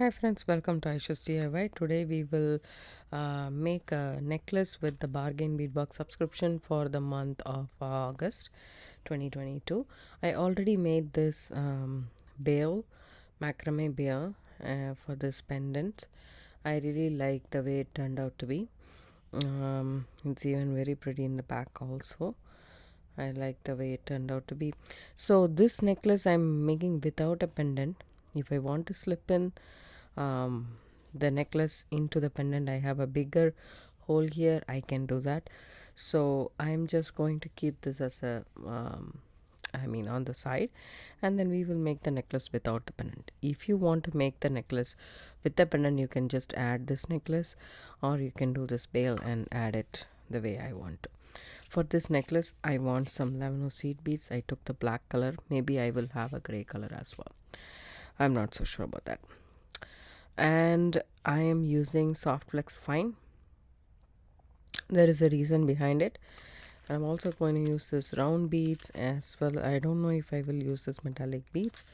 Hi friends, welcome to Aishudiy. Today we will make a necklace with the bargain bead box subscription for the month of August 2022. I already made this bail, macrame bail for this pendant. I really like the way it turned out to be. It's even very pretty in the back also. I like the way it turned out to be. So this necklace I'm making without a pendant. If I want to slip in the necklace into the pendant, I have a bigger hole here, I can do that. So I'm just going to keep this as a on the side, and then we will make the necklace without the pendant. If you want to make the necklace with the pendant, you can just add this necklace, or you can do this bail and add it the way I want to. For this necklace, I want some lavender seed beads. I took the black color. Maybe I will have a gray color as well. I'm not so sure about that. And I am using soft flex fine. There is a reason behind it. I'm also going to use this round beads as well. I don't know if I will use this metallic beads,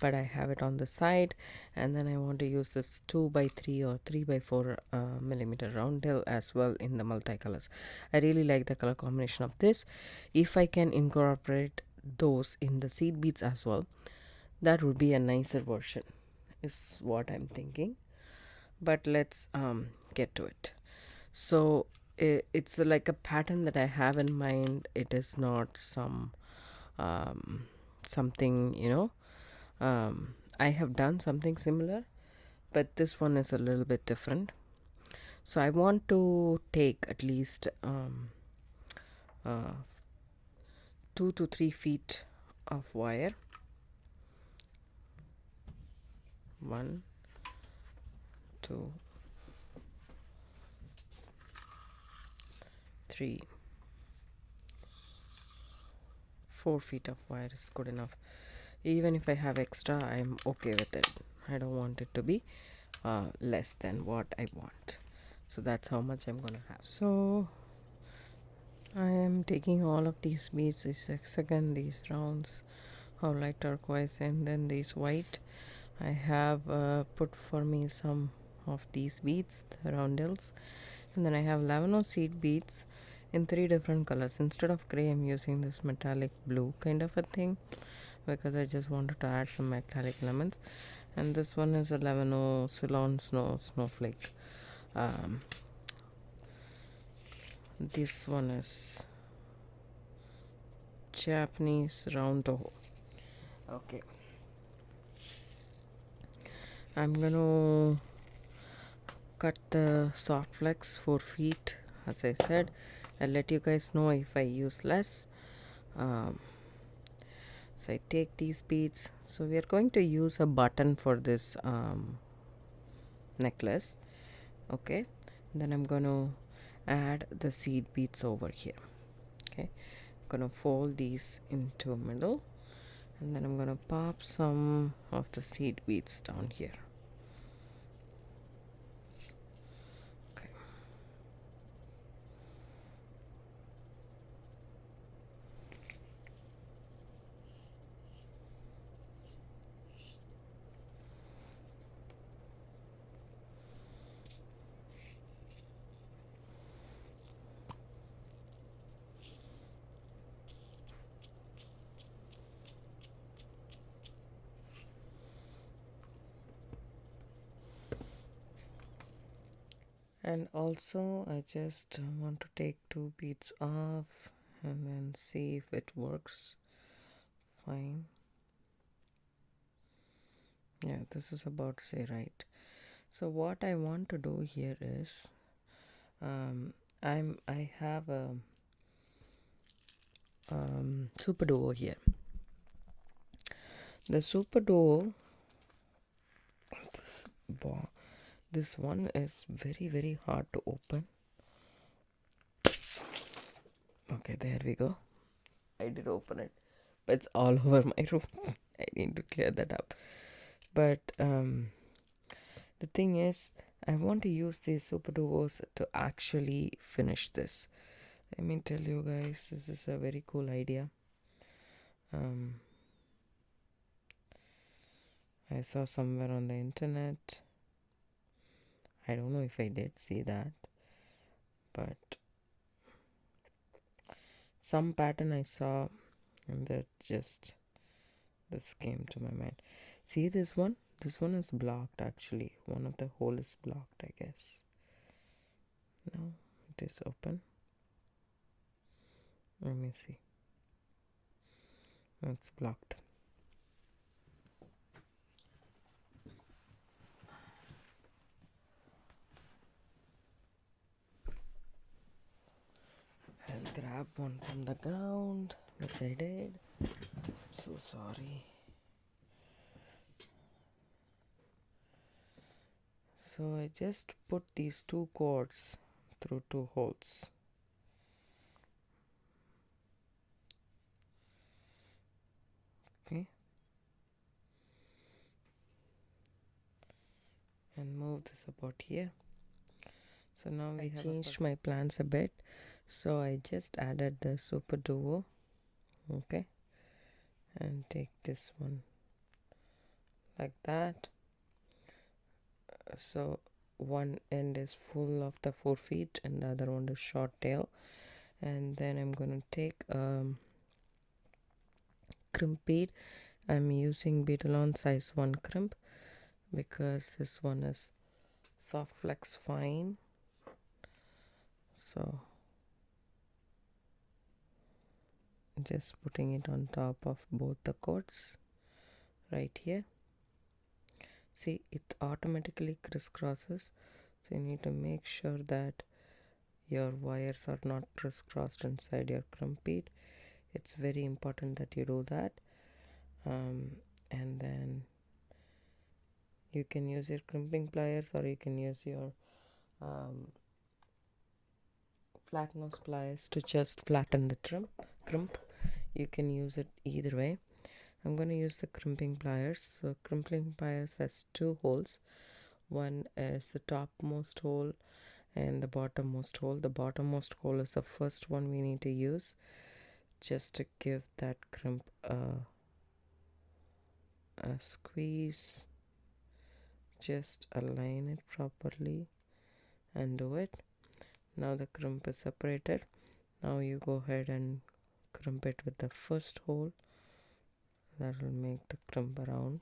but I have it on the side. And then I want to use this 2x3 or 3x4 millimeter roundel as well in the multicolors. I really like the color combination of this. If I can incorporate those in the seed beads as well, that would be a nicer version, is what I'm thinking. But let's get to it. So it's like a pattern that I have in mind. It is not something, I have done something similar, but this one is a little bit different. So I want to take at least 2 to 3 feet of wire. 1, 2, 3, 4 feet of wire is good enough. Even if I have extra, I'm okay with it. I don't want it to be less than what I want. So that's how much I'm gonna have. So I am taking all of these beads, this hexagon, these rounds, how light turquoise, and then these white. I have put for me some of these beads, the roundels, and then I have lavender seed beads in 3 different colors. Instead of gray, I'm using this metallic blue kind of a thing, because I just wanted to add some metallic elements. And this one is a lavender Ceylon snowflake. This one is Japanese round toho. Okay, I'm gonna cut the soft flex 4 feet. As I said, I'll let you guys know if I use less. So I take these beads. So we are going to use a button for this necklace. Okay, then I'm gonna add the seed beads over here. Okay, I'm gonna fold these into middle, and then I'm gonna pop some of the seed beads down here. Okay. And also I just want to take 2 beads off and then see if it works fine. Yeah, this is about to say right. So what I want to do here is I have a super duo here. The super duo, this one is very hard to open. Okay, there we go. I did open it, but it's all over my room. I need to clear that up. But the thing is, I want to use these super duos to actually finish this. Let me tell you guys, this is a very cool idea. I saw somewhere on the internet. I don't know if I did see that, but some pattern I saw, and that just this came to my mind. See this one? This one is blocked actually. One of the hole is blocked, I guess. Now it is open. Let me see. It's blocked. I'll grab one from the ground, which I did. So sorry. So I just put these two cords through two holes. Okay. And move this about here. So now I changed my plans a bit. So I just added the super duo. Okay. And take this one like that. So one end is full of the 4 feet and the other one is short tail. And then I'm going to take crimp bead. I'm using Beadalon size 1 crimp because this one is soft flex fine. So just putting it on top of both the cords right here. See, it automatically crisscrosses, so you need to make sure that your wires are not crisscrossed inside your crimp bead. It's very important that you do that. And then you can use your crimping pliers, or you can use your flat nose pliers to just flatten the crimp. You can use it either way. I'm going to use the crimping pliers. So crimping pliers has two holes. One is the topmost hole and the bottommost hole. The bottommost hole is the first one we need to use, just to give that crimp a squeeze. Just align it properly and do it. Now the crimp is separated. Now you go ahead and crimp it with the first hole. That will make the crimp around.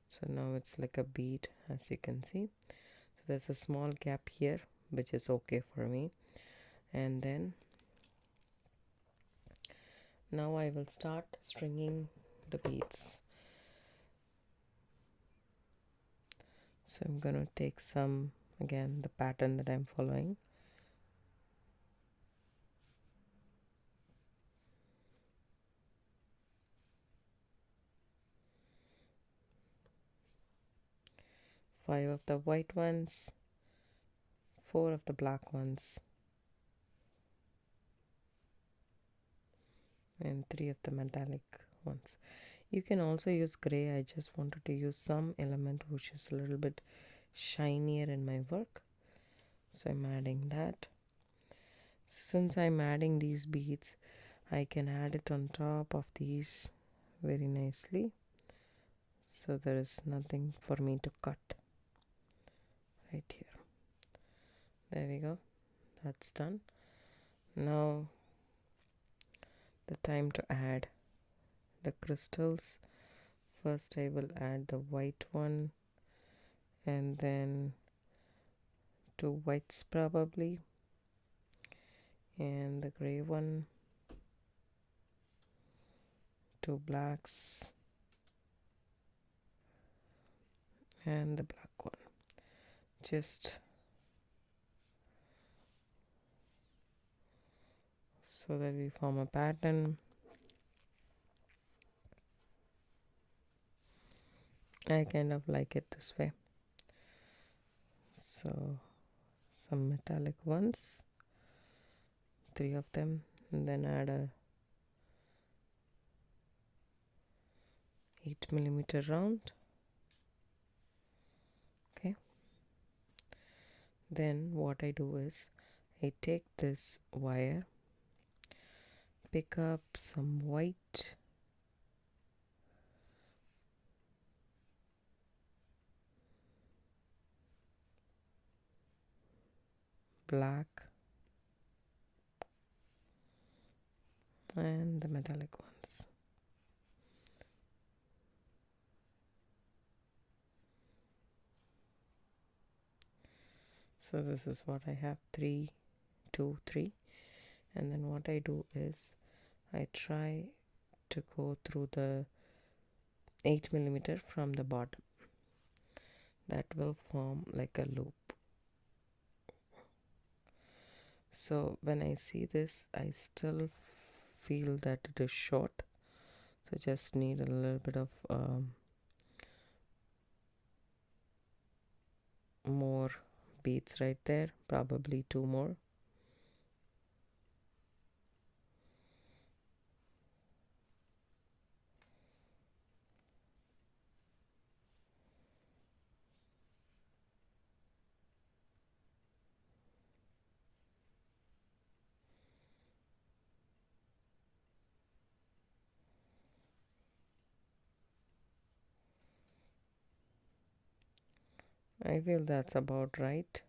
So now it's like a bead, as you can see. So there's a small gap here, which is okay for me. And then now I will start stringing the beads. So I'm going to take some, again, the pattern that I'm following. Five of the white ones, 4 of the black ones, and 3 of the metallic ones. You can also use gray. I just wanted to use some element which is a little bit shinier in my work, so I'm adding that. Since I'm adding these beads, I can add it on top of these very nicely, so there is nothing for me to cut right here. There we go, that's done. Now the time to add the crystals. First I will add the white one, and then 2 whites probably, and the gray one, 2 blacks, and the black one. Just so that we form a pattern. I kind of like it this way. So some metallic ones, 3 of them, and then add a 8mm round. Okay. Then what I do is I take this wire, pick up some white, black, and the metallic ones. So this is what I have, 3, 2, 3. And then what I do is I try to go through the 8mm from the bottom. That will form like a loop. So when I see this, I still feel that it is short, so just need a little bit of more beads right there, probably 2 more. I feel that's about right.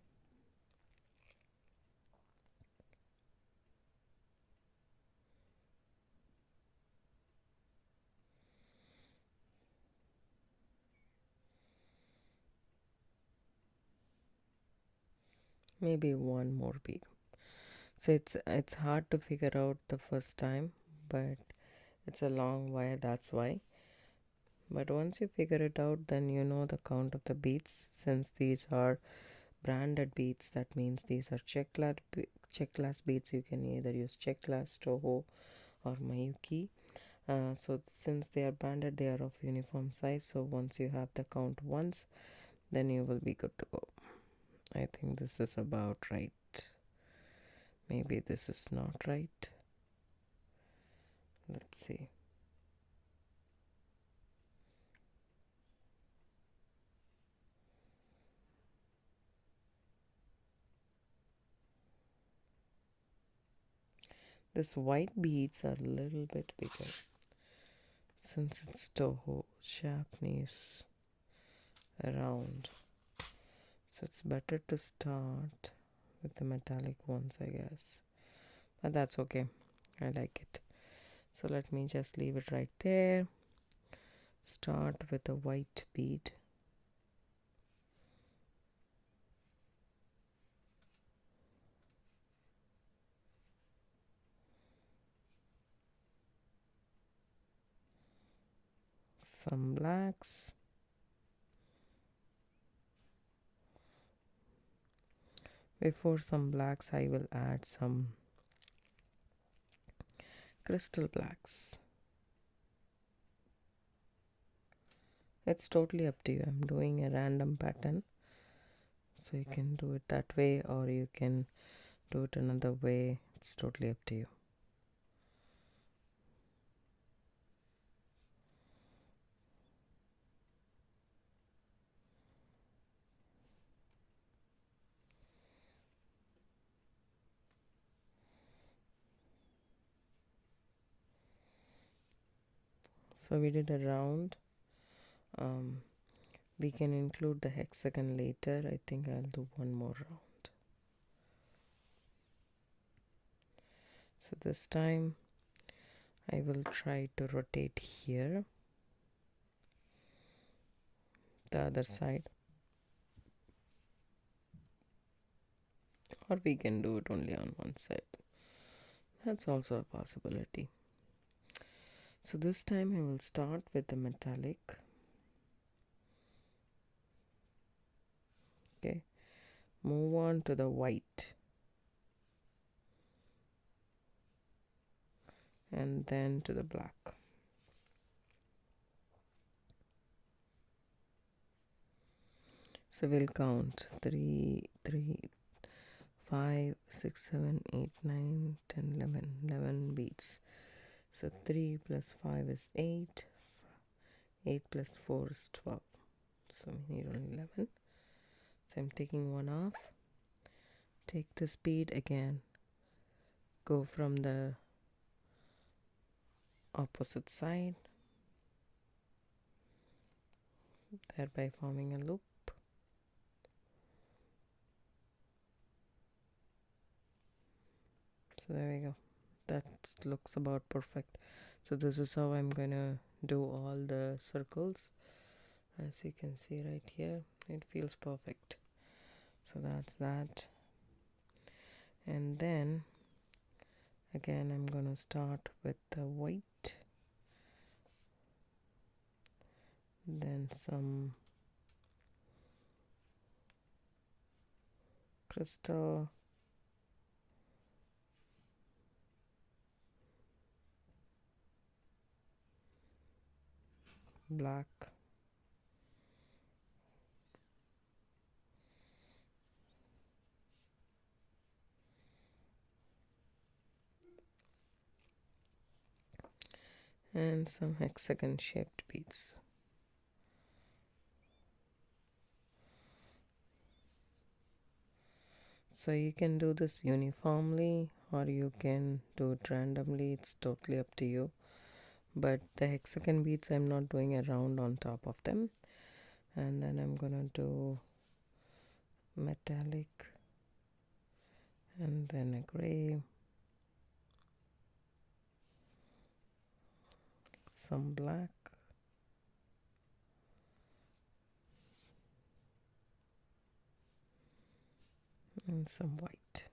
Maybe 1 more bead. So it's hard to figure out the first time, but it's a long wire, that's why. But once you figure it out, then you know the count of the beads. Since these are branded beads, that means these are check class beads. You can either use check class, Toho, or Mayuki. So since they are branded, they are of uniform size. So once you have the count once, then you will be good to go. I think this is about right. Maybe this is not right. Let's see. This white beads are a little bit bigger. Since it's Toho, Japanese, round. So it's better to start with the metallic ones, I guess. But that's okay. I like it. So let me just leave it right there. Start with a white bead. Some blacks. Before some blacks, I will add some crystal blacks. It's totally up to you. I'm doing a random pattern, so you can do it that way or you can do it another way. It's totally up to you. So we did a round. We can include the hexagon later. I think I'll do 1 more round. So this time I will try to rotate here, the other side, or we can do it only on one side. That's also a possibility. So this time I will start with the metallic. Okay, move on to the white, and then to the black. So we'll count 3, 5, 6, 7, 8, 9, 10, 11 beads. So 3 plus 5 is 8. 8 plus 4 is 12. So we need only 11. So I'm taking 1 off. Take this bead again. Go from the opposite side, thereby forming a loop. So there we go. That looks about perfect. So this is how I'm gonna do all the circles. As you can see right here, it feels perfect. So that's that. And then again I'm gonna start with the white, then some crystal, black, and some hexagon shaped beads. So you can do this uniformly or you can do it randomly, it's totally up to you. But the hexagon beads I'm not doing a round on top of them. And then I'm gonna do metallic and then a gray, some black, and some white.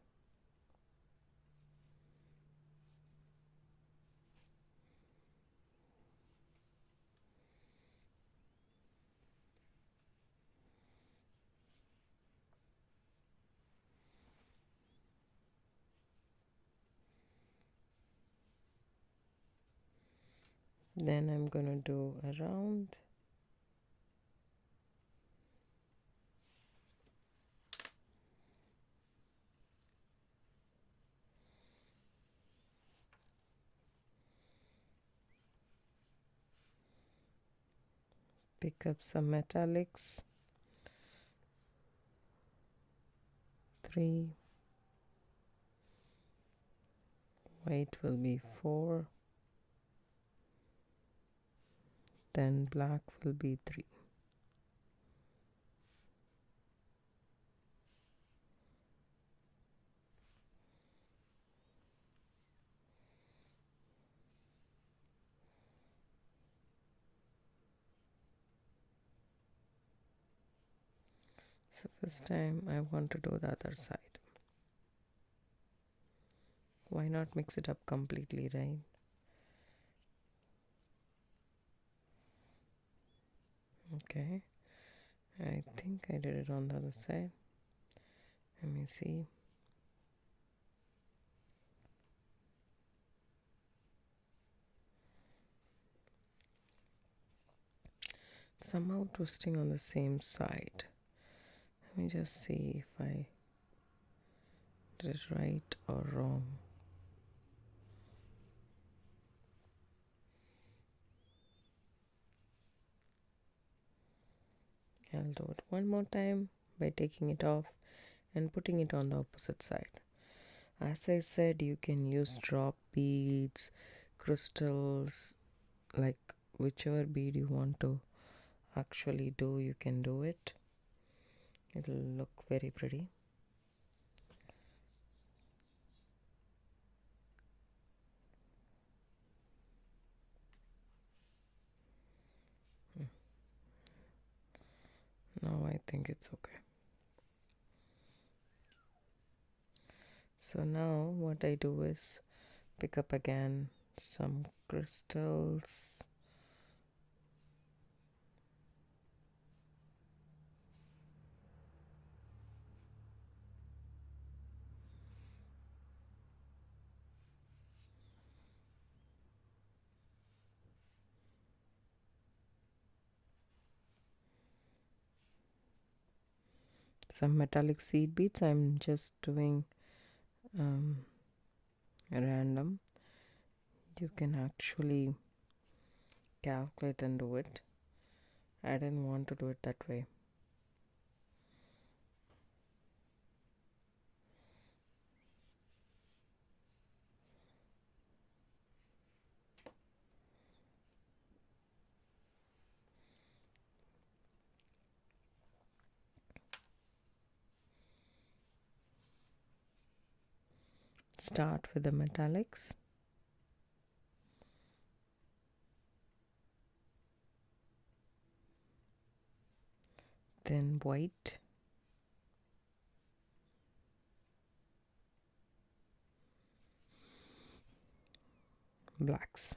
Then I'm gonna do a round, pick up some metallics, 3, white will be 4, then black will be 3. So this time I want to do the other side. Why not mix it up completely, right? Okay, I think I did it on the other side. Let me see. Somehow twisting on the same side. Let me just see if I did it right or wrong. I'll do it one more time by taking it off and putting it on the opposite side. As I said, you can use drop beads, crystals, like whichever bead you want to actually do, you can do it. It'll look very pretty. Now I think it's okay. So now what I do is pick up again some crystals, some metallic seed beads. I'm just doing random. You can actually calculate and do it. I didn't want to do it that way. Start with the metallics. Then white. Blacks.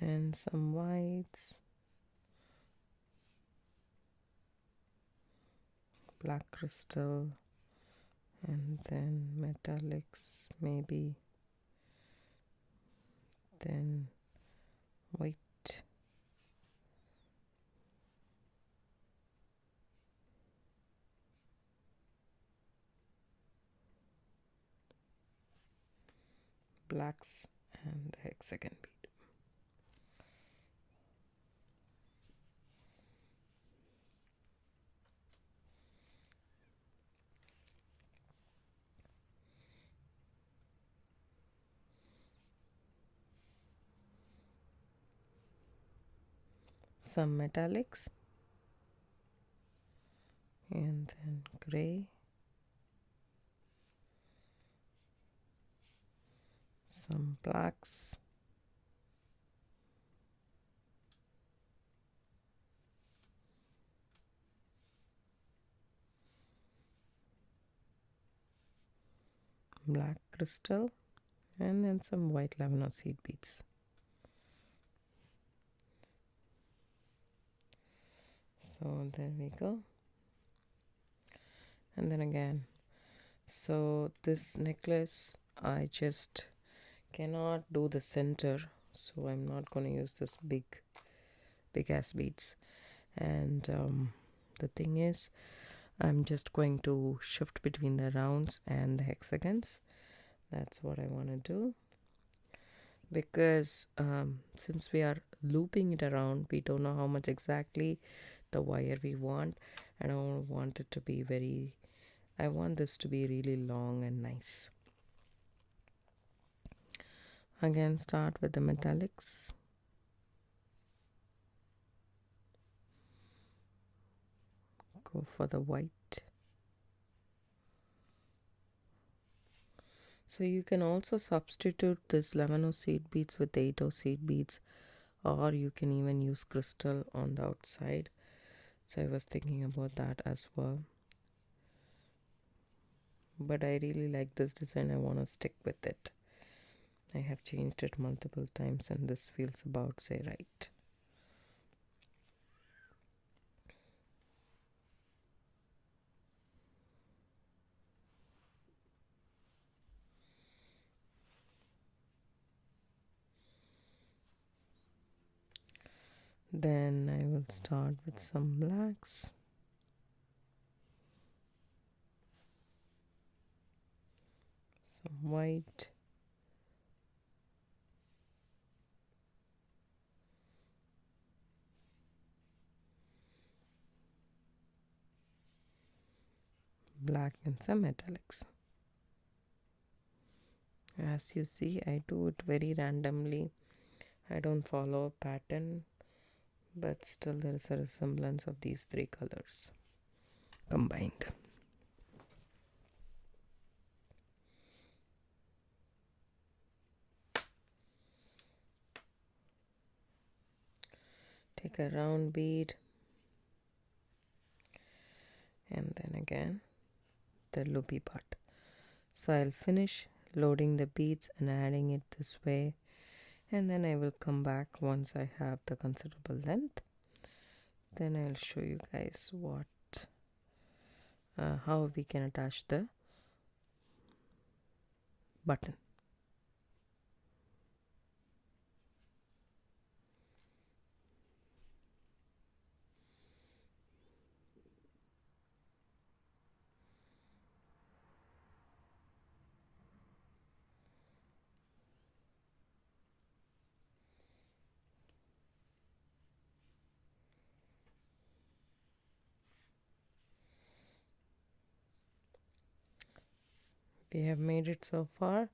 Then some whites, black crystal, and then metallics maybe, then white, blacks, and hexagon bead. Some metallics, and then gray, some blacks, black crystal, and then some white lavender seed beads. So there we go. And then again, so this necklace I just cannot do the center, so I'm not going to use this big ass beads. And the thing is, I'm just going to shift between the rounds and the hexagons. That's what I want to do, because since we are looping it around, we don't know how much exactly the wire we want, and I don't want it to be very, I want this to be really long and nice. Again, start with the metallics. Go for the white. So you can also substitute this 11 seed beads with 8 seed beads, or you can even use crystal on the outside. So I was thinking about that as well. But I really like this design. I want to stick with it. I have changed it multiple times and this feels about say right. Then I will start with some blacks. Some white. Black and some metallics. As you see, I do it very randomly. I don't follow a pattern, but still there is a resemblance of these three colors combined. Take a round bead and then again the loopy part. So I'll finish loading the beads and adding it this way, and then I will come back once I have the considerable length. Then I'll show you guys what how we can attach the button. We have made it so far.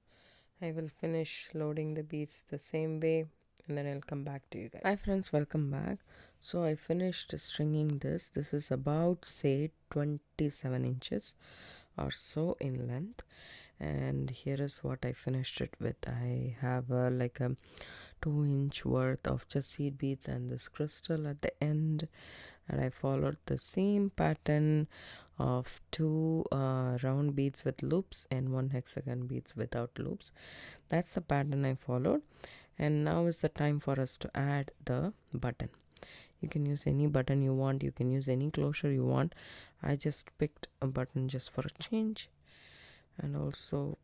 I will finish loading the beads the same way and then I'll come back to you guys. Hi friends, welcome back. So I finished stringing this. This is about say 27 inches or so in length, and here is what I finished it with. I have like a 2-inch worth of just seed beads and this crystal at the end, and I followed the same pattern of 2 round beads with loops and 1 hexagon beads without loops. That's the pattern I followed, and now is the time for us to add the button. You can use any button you want, you can use any closure you want. I just picked a button just for a change, and also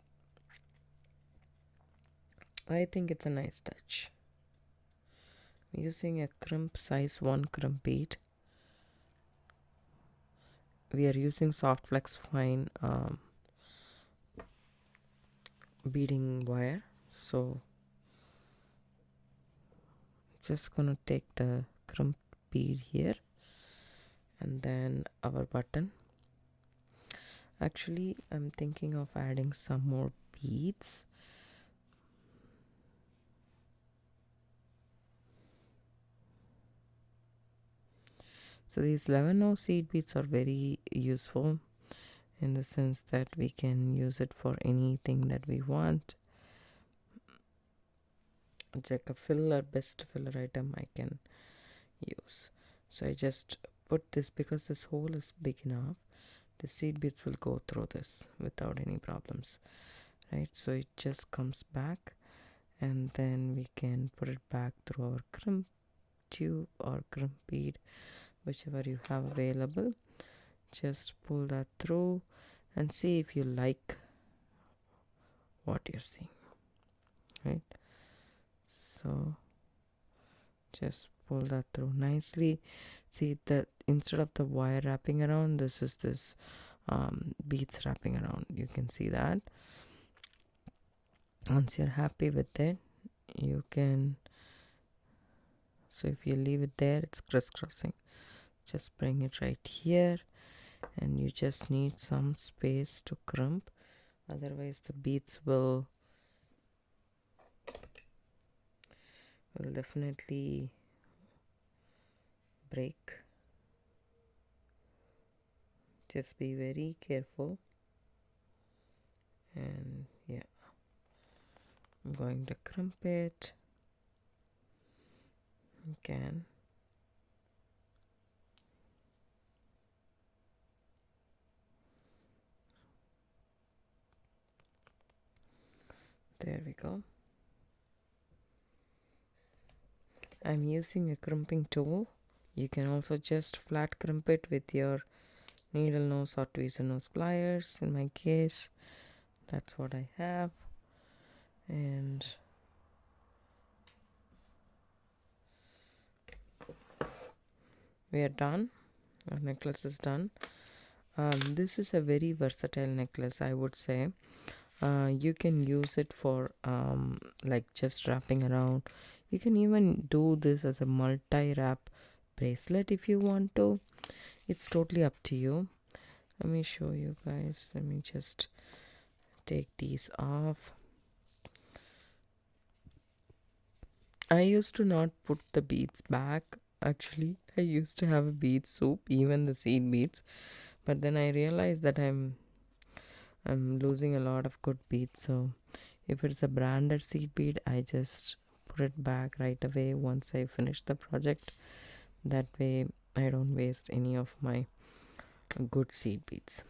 I think it's a nice touch. I'm using a crimp size 1 crimp bead. We are using soft flex fine beading wire, so just gonna take the crimp bead here and then our button. Actually, I'm thinking of adding some more beads. So these 11 seed beads are very useful in the sense that we can use it for anything that we want. It's like a filler, best filler item I can use. So I just put this because this hole is big enough. The seed beads will go through this without any problems, right? So it just comes back, and then we can put it back through our crimp tube or crimp bead, whichever you have available. Just pull that through and see if you like what you're seeing, right? So just pull that through nicely. See that instead of the wire wrapping around, this is this beads wrapping around. You can see that. Once you're happy with it, you can, so if you leave it there, it's crisscrossing. Just bring it right here, and you just need some space to crimp, otherwise the beads will definitely break. Just be very careful. And yeah, I'm going to crimp it again. There we go. I'm using a crimping tool. You can also just flat crimp it with your needle nose or tweezer nose pliers. In my case, that's what I have. And we are done. Our necklace is done. This is a very versatile necklace, I would say. You can use it for like just wrapping around. You can even do this as a multi-wrap bracelet if you want to. It's totally up to you. Let me show you guys. Let me just take these off. I used to not put the beads back. Actually, I used to have a bead soup, even the seed beads. But then I realized that I'm losing a lot of good beads. So if it's a branded seed bead, I just put it back right away once I finish the project. That way I don't waste any of my good seed beads.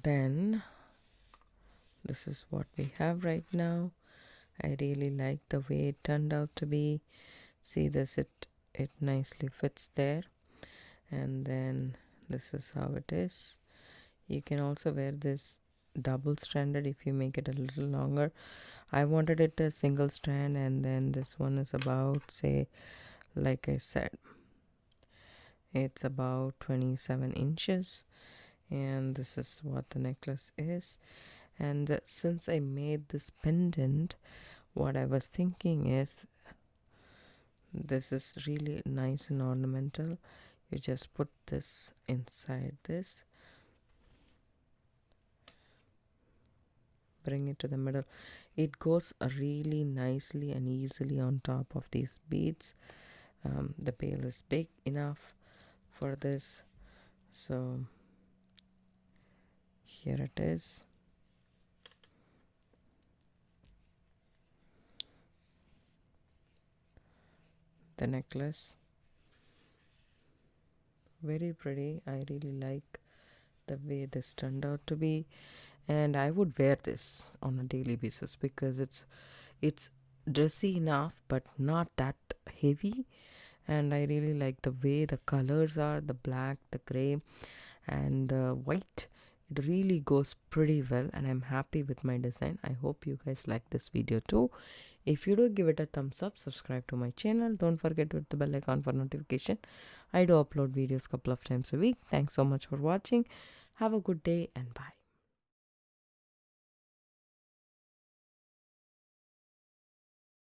Then this is what we have right now. I really like the way it turned out to be. See this, it nicely fits there. And then this is how it is. You can also wear this double stranded if you make it a little longer. I wanted it a single strand, and then this one is about, say, like I said, it's about 27 inches, and this is what the necklace is. And since I made this pendant, what I was thinking is this is really nice and ornamental. You just put this inside this, bring it to the middle. It goes really nicely and easily on top of these beads. The pail is big enough for this, so here it is. The necklace, very pretty. I really like the way this turned out to be, and I would wear this on a daily basis because it's dressy enough but not that heavy. And I really like the way the colors are, the black, the gray, and the white. It really goes pretty well, and I'm happy with my design. I hope you guys like this video too. If you do, give it a thumbs up, subscribe to my channel. Don't forget to hit the bell icon for notification. I do upload videos couple of times a week. Thanks so much for watching. Have a good day and bye.